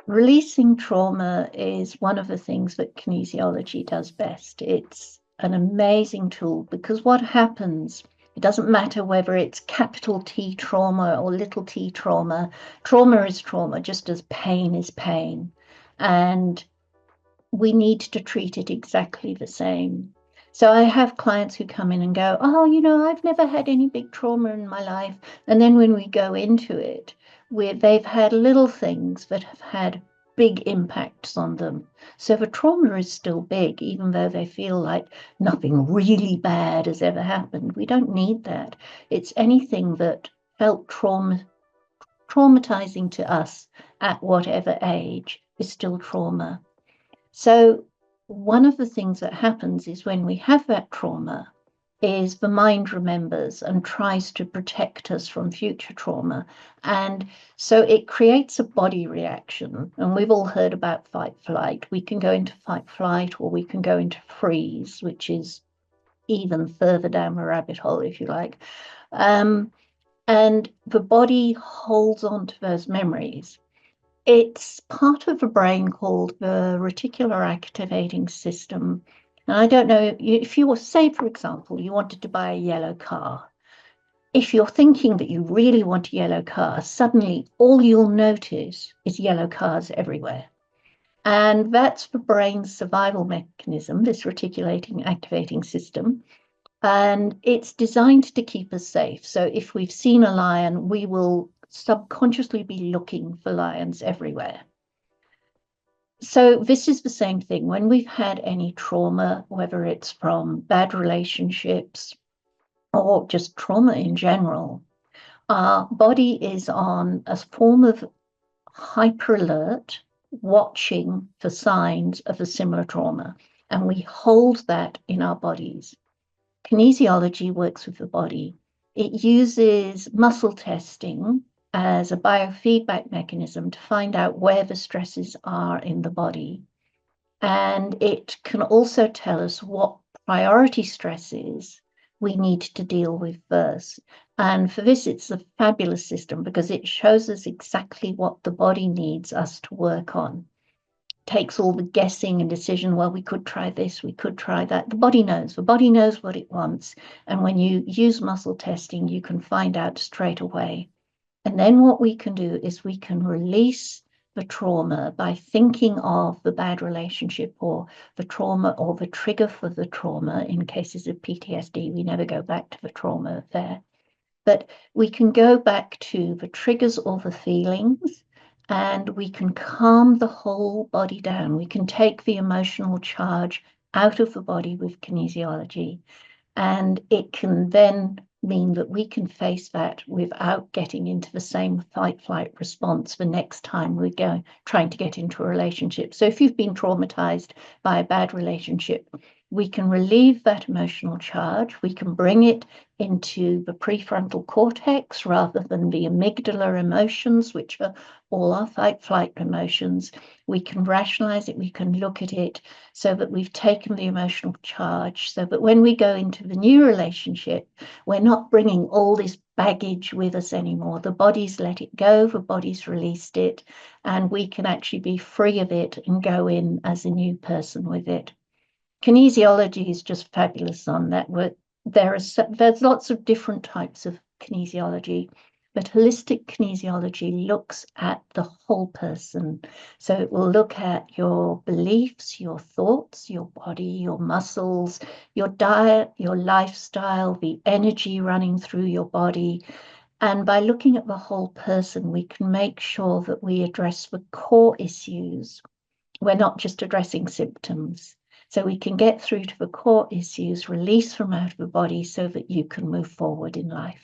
Releasing trauma is one of the things that kinesiology does best. It's an amazing tool because what happens, it doesn't matter whether it's capital T trauma or little t trauma. Trauma is trauma, just as pain is pain. And we need to treat it exactly the same. So I have clients who come in and go, oh, I've never had any big trauma in my life. And then when we go into it, they've had little things that have had big impacts on them. So the trauma is still big, even though they feel like nothing really bad has ever happened. We don't need that. It's anything that felt traumatizing to us at whatever age is still trauma. So one of the things that happens is when we have that trauma is the mind remembers and tries to protect us from future trauma. And so it creates a body reaction. And we've all heard about fight flight. We can go into fight flight or we can go into freeze, which is even further down the rabbit hole, if you like. And the body holds on to those memories. It's part of the brain called the reticular activating system. And I don't know if you say, for example, you wanted to buy a yellow car. If you're thinking that you really want a yellow car, suddenly all you'll notice is yellow cars everywhere. And that's the brain's survival mechanism, this reticulating activating system. And it's designed to keep us safe. So if we've seen a lion, we will subconsciously be looking for lions everywhere. So this is the same thing. When we've had any trauma, whether it's from bad relationships or just trauma in general, our body is on a form of hyper alert, watching for signs of a similar trauma. And we hold that in our bodies. Kinesiology works with the body. It uses muscle testing as a biofeedback mechanism to find out where the stresses are in the body. And it can also tell us what priority stresses we need to deal with first. And for this, it's a fabulous system because it shows us exactly what the body needs us to work on. Takes all the guessing and decision, well, we could try this, we could try that. The body knows what it wants. And when you use muscle testing, you can find out straight away. And then what we can do is we can release the trauma by thinking of the bad relationship or the trauma or the trigger for the trauma. In cases of PTSD, we never go back to the trauma there. But we can go back to the triggers or the feelings, and we can calm the whole body down. We can take the emotional charge out of the body with kinesiology, and it can then mean that we can face that without getting into the same fight-flight response the next time we go trying to get into a relationship. So if you've been traumatized by a bad relationship, we can relieve that emotional charge. We can bring it into the prefrontal cortex rather than the amygdala emotions, which are all our fight-flight emotions. We can rationalize it. We can look at it so that we've taken the emotional charge, so that when we go into the new relationship, we're not bringing all this baggage with us anymore. The body's let it go, the body's released it, and we can actually be free of it and go in as a new person with it. Kinesiology is just fabulous on that. There's lots of different types of kinesiology, but holistic kinesiology looks at the whole person. So it will look at your beliefs, your thoughts, your body, your muscles, your diet, your lifestyle, the energy running through your body. And by looking at the whole person, we can make sure that we address the core issues. We're not just addressing symptoms. So we can get through to the core issues, release from out of the body so that you can move forward in life.